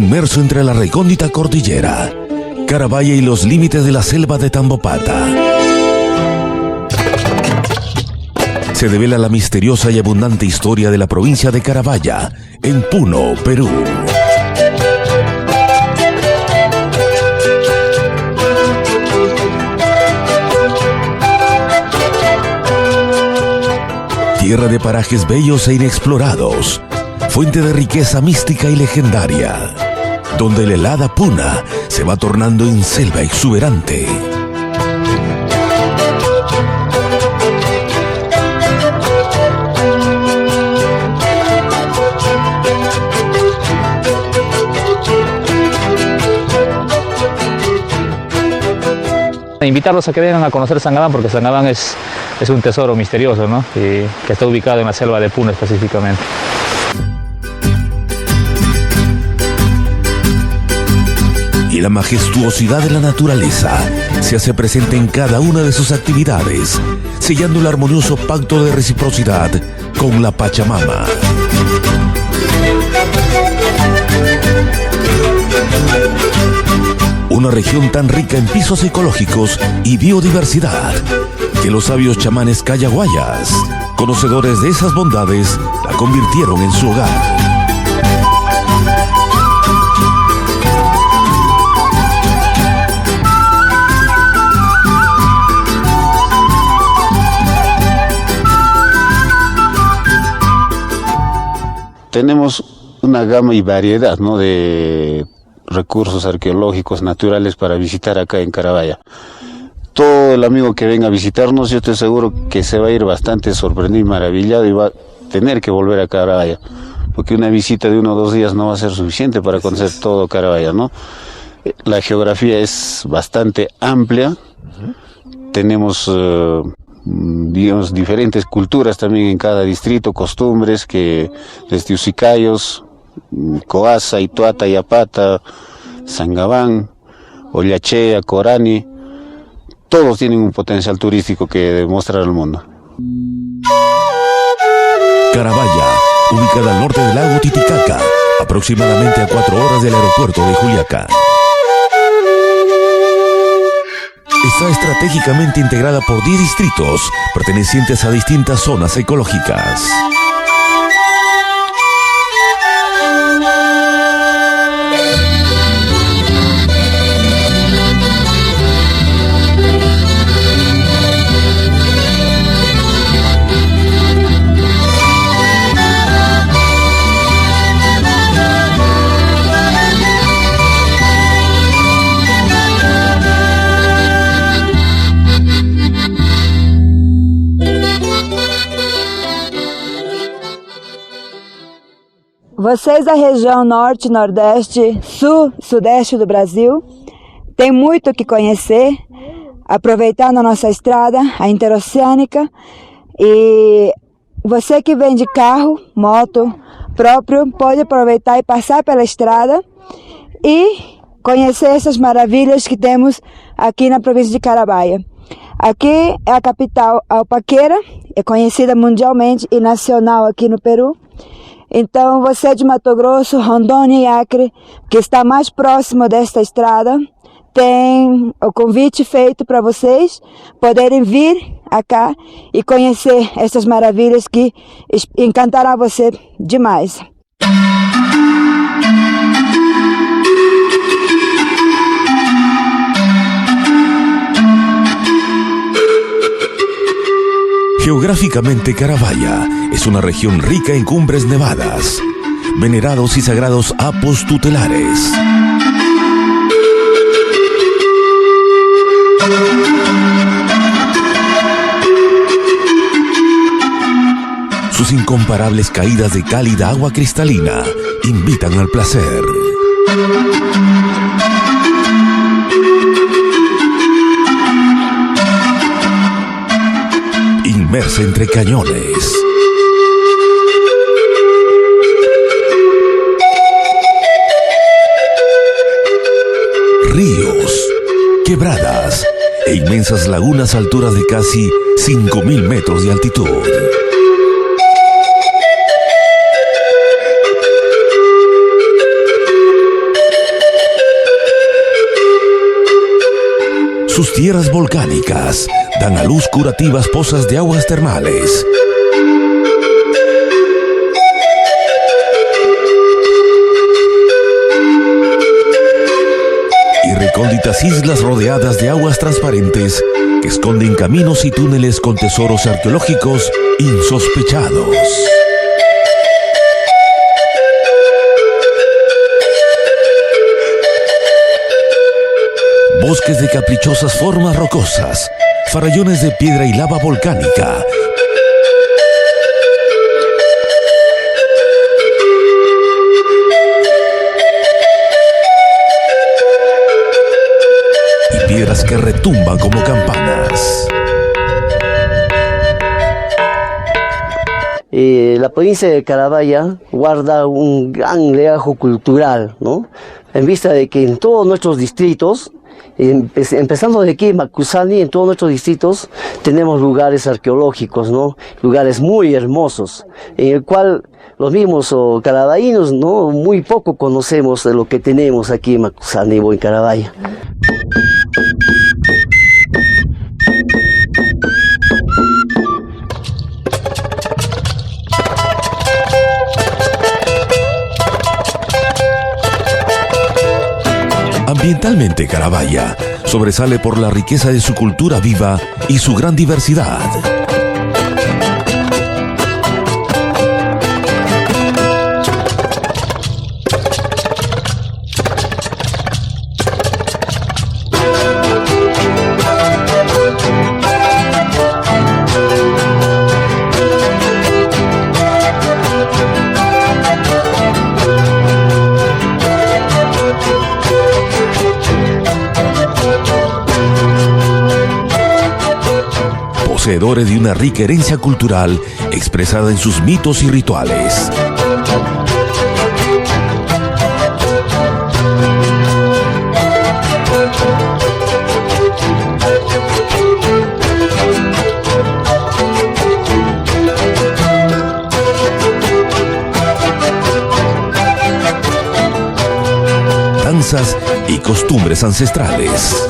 Inmerso entre la recóndita cordillera, Carabaya y los límites de la selva de Tambopata, se devela la misteriosa y abundante historia de la provincia de Carabaya, en Puno, Perú. Tierra de parajes bellos e inexplorados, fuente de riqueza mística y legendaria, donde la helada puna se va tornando en selva exuberante. Invitarlos a que vengan a conocer Sangabán, porque Sangabán es un tesoro misterioso, ¿no? Y que está ubicado en la selva de Puno específicamente. Y la majestuosidad de la naturaleza se hace presente en cada una de sus actividades, sellando el armonioso pacto de reciprocidad con la Pachamama. Una región tan rica en pisos ecológicos y biodiversidad que los sabios chamanes cayaguayas, conocedores de esas bondades, la convirtieron en su hogar. Tenemos una gama y variedad, ¿no?, de recursos arqueológicos naturales para visitar acá en Carabaya. Todo el amigo que venga a visitarnos, yo estoy seguro que se va a ir bastante sorprendido y maravillado y va a tener que volver a Carabaya, porque una visita de 1 o 2 días no va a ser suficiente para conocer todo Carabaya, ¿no? La geografía es bastante amplia, tenemos digamos, diferentes culturas también en cada distrito, costumbres que desde Usicayos, Coasa, Ituata, Yapata, Sangabán, Ollachea, Corani, todos tienen un potencial turístico que demostrar al mundo. Carabaya, ubicada al norte del lago Titicaca, aproximadamente a 4 horas del aeropuerto de Juliaca. Está estratégicamente integrada por 10 distritos pertenecientes a distintas zonas ecológicas. Vocês da região norte, nordeste, sul, sudeste do Brasil, tem muito o que conhecer, aproveitando a nossa estrada, a interoceânica, e você que vem de carro, moto próprio, pode aproveitar e passar pela estrada e conhecer essas maravilhas que temos aqui na província de Carabaya. Aqui é a capital alpaqueira, é conhecida mundialmente e nacional aqui no Peru. Então, você de Mato Grosso, Rondônia e Acre, que está mais próximo desta estrada, tem o convite feito para vocês poderem vir acá e conhecer essas maravilhas que encantará você demais. Geográficamente, Carabaya es una región rica en cumbres nevadas, venerados y sagrados apos tutelares. Sus incomparables caídas de cálida agua cristalina invitan al placer. Inmersa entre cañones. Ríos, quebradas e inmensas lagunas a alturas de casi 5.000 metros de altitud. Sus tierras volcánicas dan a luz curativas pozas de aguas termales. Y recónditas islas rodeadas de aguas transparentes que esconden caminos y túneles con tesoros arqueológicos insospechados. Bosques de caprichosas formas rocosas, farallones de piedra y lava volcánica. Y piedras que retumban como campanas. La provincia de Carabaya guarda un gran legajo cultural, ¿no? En vista de que en todos nuestros distritos, empezando de aquí, Macusani, en todos nuestros distritos tenemos lugares arqueológicos, ¿no? Lugares muy hermosos, en el cual los mismos carabayinos, ¿no? Muy poco conocemos de lo que tenemos aquí en Macusani o en Carabaya. Ambientalmente, Carabaya sobresale por la riqueza de su cultura viva y su gran diversidad. Poseedores de una rica herencia cultural expresada en sus mitos y rituales. Danzas y costumbres ancestrales.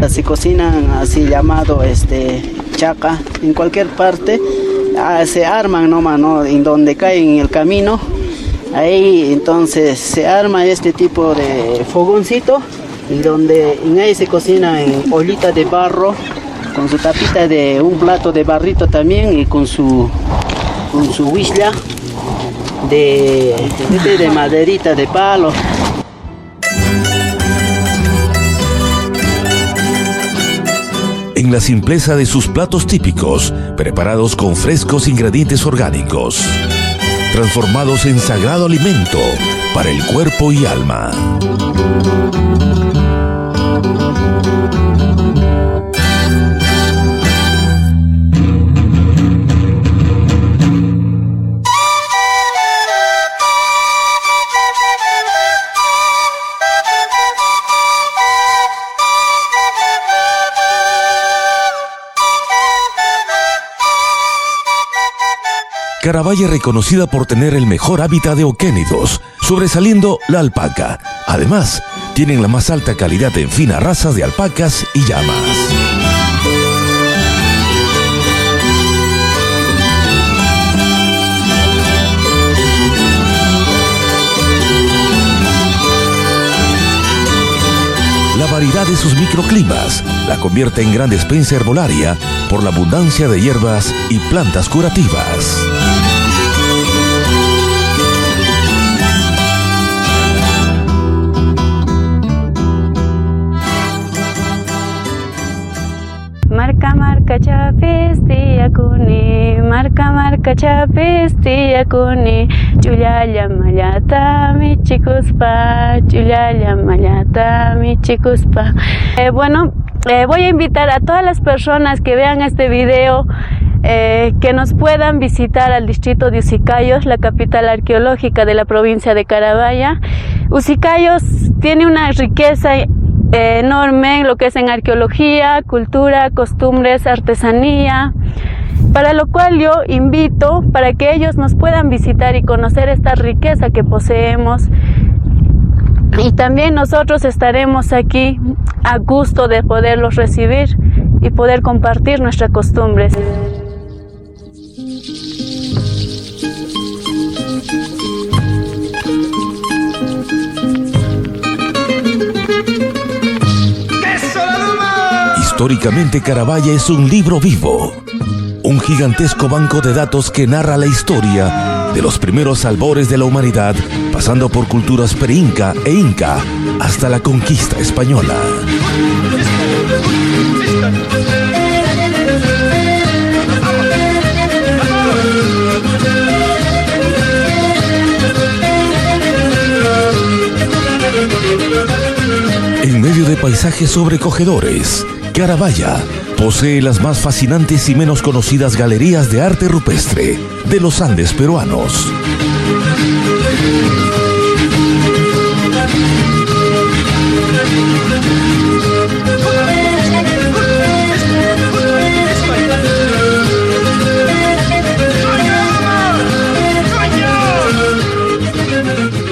Se cocinan así llamado chaca en cualquier parte, se arman nomás, ¿no? En donde caen en el camino, ahí entonces se arma este tipo de fogoncito y donde en ahí se cocina en ollita de barro con su tapita de un plato de barrito también y con su huisla de maderita de palo. En la simpleza de sus platos típicos, preparados con frescos ingredientes orgánicos, transformados en sagrado alimento para el cuerpo y alma. Carabaya es reconocida por tener el mejor hábitat de oquénidos, sobresaliendo la alpaca. Además, tienen la más alta calidad en finas razas de alpacas y llamas. La variedad de sus microclimas la convierte en gran despensa herbolaria por la abundancia de hierbas y plantas curativas. chapistiakuni, marca chapistiakuni, Juliaya Mayata Michikuspa, Juliaya Mayata Michikuspa. Bueno, voy a invitar a todas las personas que vean este video que nos puedan visitar al distrito de Usicayos, la capital arqueológica de la provincia de Carabaya. Usicayos tiene una riqueza enorme en lo que es en arqueología, cultura, costumbres, artesanía, para lo cual yo invito para que ellos nos puedan visitar y conocer esta riqueza que poseemos. Y también nosotros estaremos aquí a gusto de poderlos recibir y poder compartir nuestras costumbres. Históricamente, Carabaya es un libro vivo, un gigantesco banco de datos que narra la historia de los primeros albores de la humanidad, pasando por culturas preinca e inca hasta la conquista española. En medio de paisajes sobrecogedores, Carabaya posee las más fascinantes y menos conocidas galerías de arte rupestre de los Andes peruanos.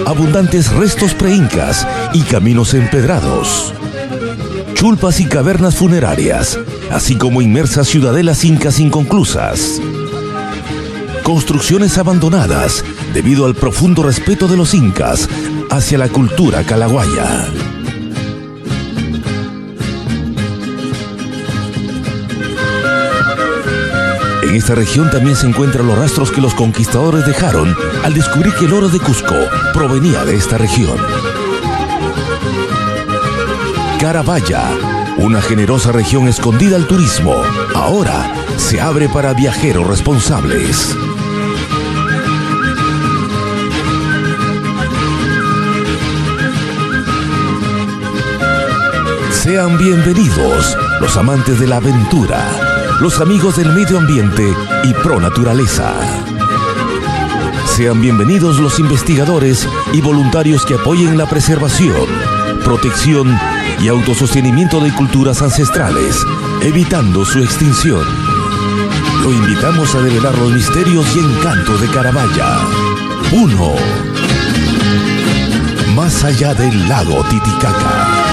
Abundantes restos preincas y caminos empedrados, chulpas y cavernas funerarias, así como inmersas ciudadelas incas inconclusas. Construcciones abandonadas debido al profundo respeto de los incas hacia la cultura calahuaya. En esta región también se encuentran los rastros que los conquistadores dejaron al descubrir que el oro de Cusco provenía de esta región. Carabaya, una generosa región escondida al turismo, ahora se abre para viajeros responsables. Sean bienvenidos los amantes de la aventura, los amigos del medio ambiente y pro naturaleza. Sean bienvenidos los investigadores y voluntarios que apoyen la preservación, protección y autosostenimiento de culturas ancestrales, evitando su extinción. Lo invitamos a develar los misterios y encantos de Carabaya. 1. Más allá del lago Titicaca.